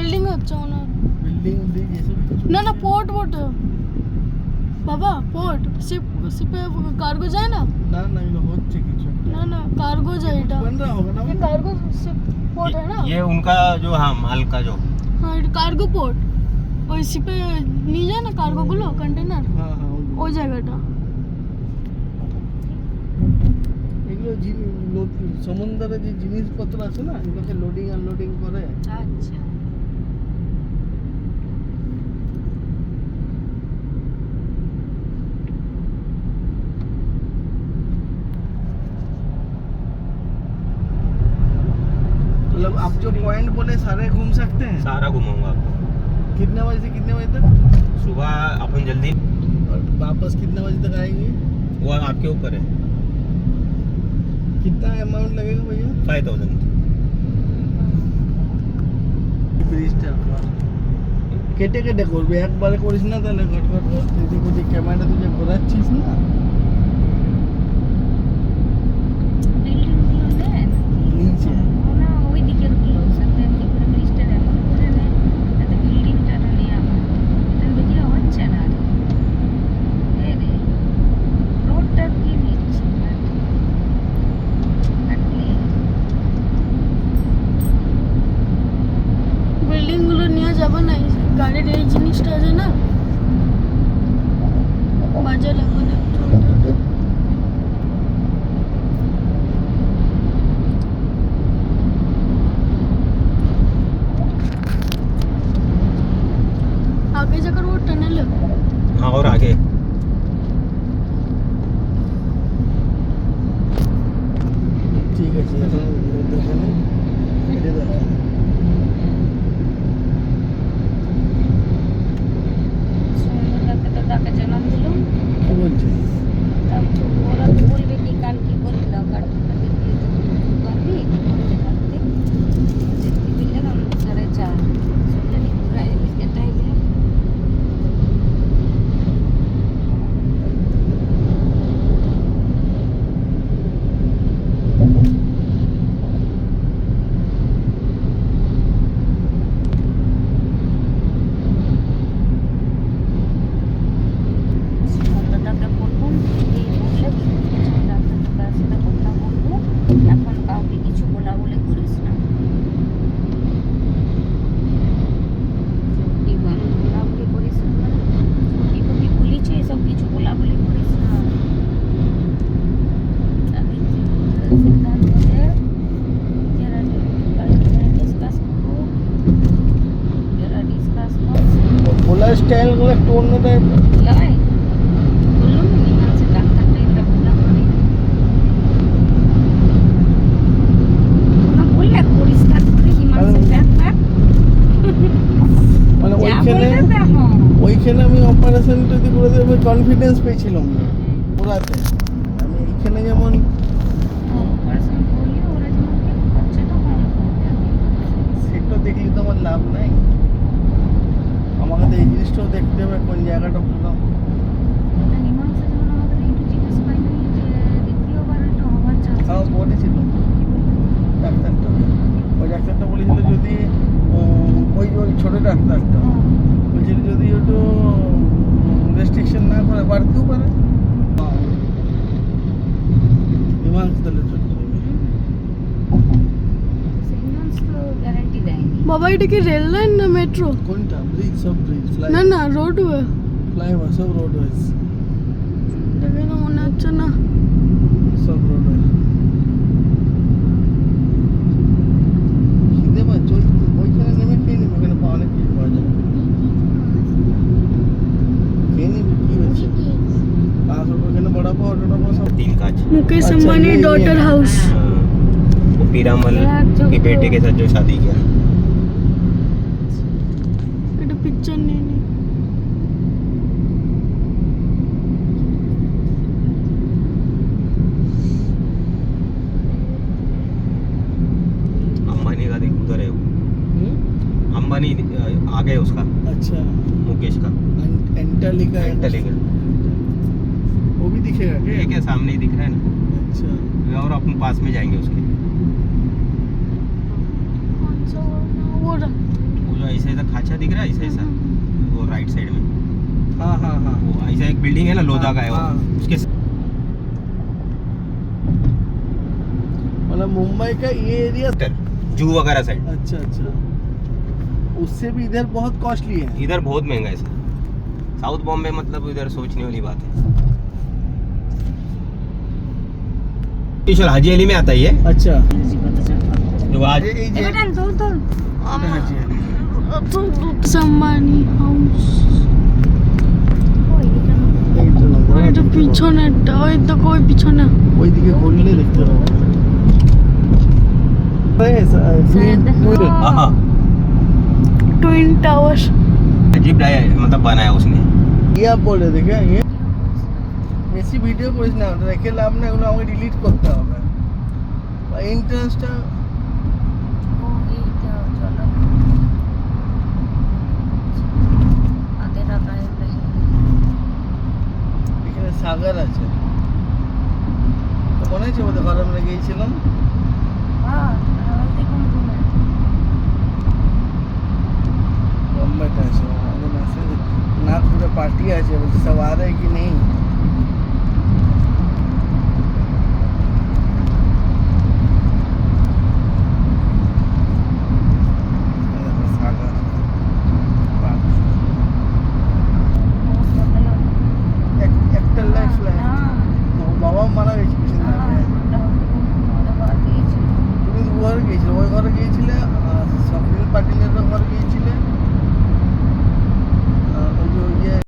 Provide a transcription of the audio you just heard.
Building হচ্ছে মনে হয়। বিল্ডিং ব্রিজ এসব কিছু না না পোর্ট বটে বাবা, পোর্ট শিপে কার্গো যায় না। না না এগুলো হচ্ছে কিছু না না কার্গো যায় এটা, बन रहा होगा ना ये कार्गो शिप पोर्ट है ना। ये उनका जो हाँ माल का जो हाँ এটা কার্গো পোর্ট, ওই শিপে নিয়ে যায় না কার্গো গুলো কন্টেনার, হ্যাঁ হ্যাঁ ওই জায়গাটা। এগুলো সমুদ্রে যে জিনিসপত্র আছে না এগুলোকে লোডিং আনলোডিং করে। আচ্ছা मतलब आप जो पॉइंट बोले सारे घूम सकते हैं। सारा घुमाऊंगा आपको। कितने बजे से कितने बजे तक सुबह अपन जल्दी, और वापस कितने बजे तक आएंगे? वो आपके ऊपर है। कितना अमाउंट लगेगा भैया? 5000। ব্রিজটা কেটে কেটে করবে, একবারে করিস না তাহলে ঘট ঘট ঘট এদিক ওদিক ক্যামেরা তুই যে ঘোরাচ্ছিস না। বিল্ডিং গুলো নেন নিচে না ওই দিকের গুলো সাথে কি করে ব্রিজটা এমন করে নেন তাতে বিল্ডিংটা নিয়ে আমার এটা ভিডিও হচ্ছে না রে রোডটা কি নিচ্ছে কাটলে বিল্ডিং গুলো নিয়ে যাবে না, গাড়ির এই জিনিসটা আছে না বাজে লাগবে না একটু। आगे जाकर वो टनल है। हाँ और आगे ঠিক আছে এখন দেখেন এটা দেখেন সুন্দরকে তো ডাকে জানান দিল কি বলছে তারপর ওরা তো বলবে কি কাল কি করল কার্টুনটা দেখিয়ে তো পারবি করতে থাকতে দেখতে দিলে না 4:30 সেটাই ঘুরাই এটাইলে সুন্দরটাকে বলবো এই বললে ডাক্তারটার সাথে কথা বলবো, এখন কাউকে কিছু বলা বলে করিস না জীবন বলা বলে করিস না, ছুটি বলিছে এসব কিছু বলা বলে করিস না। আগে যে সিদ্ধান্ত নে যারা ডিসকাস করো, যারা ডিসকাস করছে বলার স্টাইল গুলো একটু অন্য টাইপ লাই বললাম মীমাংসা ডাক্তারটা এটা বলা করে না বললে পরিষ্কার করে মীমাংসা ডাক্তার মানে যা ওইখানে বলবে তা হ্যাঁ ওইখানে আমি অপারেশনটা যদি করে দিই আমি কনফিডেন্স পেয়েছিলাম না ওরাতে। আমি এইখানে যেমন অপারেশন করলে ওরা যেমন কি খরচাটা কম করবে সেটা দেখলে তো আমার লাভ নাই, আমাকে তো এই জিনিসটাও দেখতে হবে কোন জায়গাটা ভালো। মীমাংসা যেমন আমাদের একটু জিজ্ঞেস পাইনি যে দ্বিতীয়বার একটা হওয়ার চান্স তাও বলেছিল ডাক্তারটা, ওই ডাক্তারটা বলেছিল যদি ওই ওই ছোটো ডাক্তারটা বলছিল যদি একটু রেস্ট্রিকশন না করে বাড়তেও পারে। মীমাংসা তাহলে চলে যাবে। মীমাংসা তো গ্যারান্টি দেয়নি বাবা এটা কি রেল লাইন না মেট্রো? কোনটা ব্রিজ? সব ব্রিজ না না রোডওয়ে, ফ্লাইওভার সব রোডওয়েজ, দেখে তো মনে হচ্ছে না। সব রোডওয়েজ। খিদে পাচ্ছে ওইখানে নেমে খেয়ে নিবি, ওখানে অনেক কিছু পাওয়া যাবে, খেয়ে নিবি কি হয়েছে। আর ওখানে বড়া পাওয়া টোটা পাওয়া সব 3 काज। मुकेश अच्छा, अंबानी ये डॉटर है। हाउस। वो पीरामल के बेटे के साथ जो शादी किया। এটা পিকচার নিয়ে নি। अंबानी का देख उधर है वो। अंबानी आगे है उसका, अच्छा मुकेश का। एंटालिका है एंटालिका। वो भी दिखेगा क्या? ये क्या सामने ही दिख रहा है ना। अच्छा और अपन पास में जाएंगे उसके। कौन सा वो वो जो ऐसा ऐसा खाचा दिख रहा है, ऐसा ऐसा वो राइट साइड में हाँ हाँ हाँ वो ऐसा एक बिल्डिंग है ना, लोधा का है हाँ। वो, उसके मतलब मुंबई का ये एरिया। जू वगैरह साइड। अच्छा अच्छा, उससे भी इधर बहुत कॉस्टली है। इधर बहुत महंगा है सर, साउथ बॉम्बे मतलब इधर सोचने वाली बात है। स्पेशल हाजी अली में आता है ये, अच्छा जो आज এই যে এবার তোল তোল এটা হাজি আলি। সম্মানী হাউস ওই এটা না এইটা না, ওইটা পিছনেরটা, ওই তো ওই পিছনে ওইদিকে ঘুরলে দেখতে পাবো। हाँ हाँ টুইন টাওয়ার। अजीब मतलब बनाया उसने। ইয়া পড়ে দেখে ইয়ে বেশি ভিডিও করিস না, ওটা রেখে লাভ না, ওগুলো আমাকে ডিলিট করতে হবে। বা এন্ট্রান্সটা ও এইটা চলো আধে টাকায় দেখে এখানে সাগর আছে, তো মনে আছে ওদের ঘরে আমরা গিয়েছিলাম। হ্যাঁ আর দেখুন তুমি बॉम्बे का है अरे मैसेज नागपुर पार्टी आज है, मुझे सब आ रहा है कि नहीं। একটা লাইফ লাইন বাবা মারা গেছে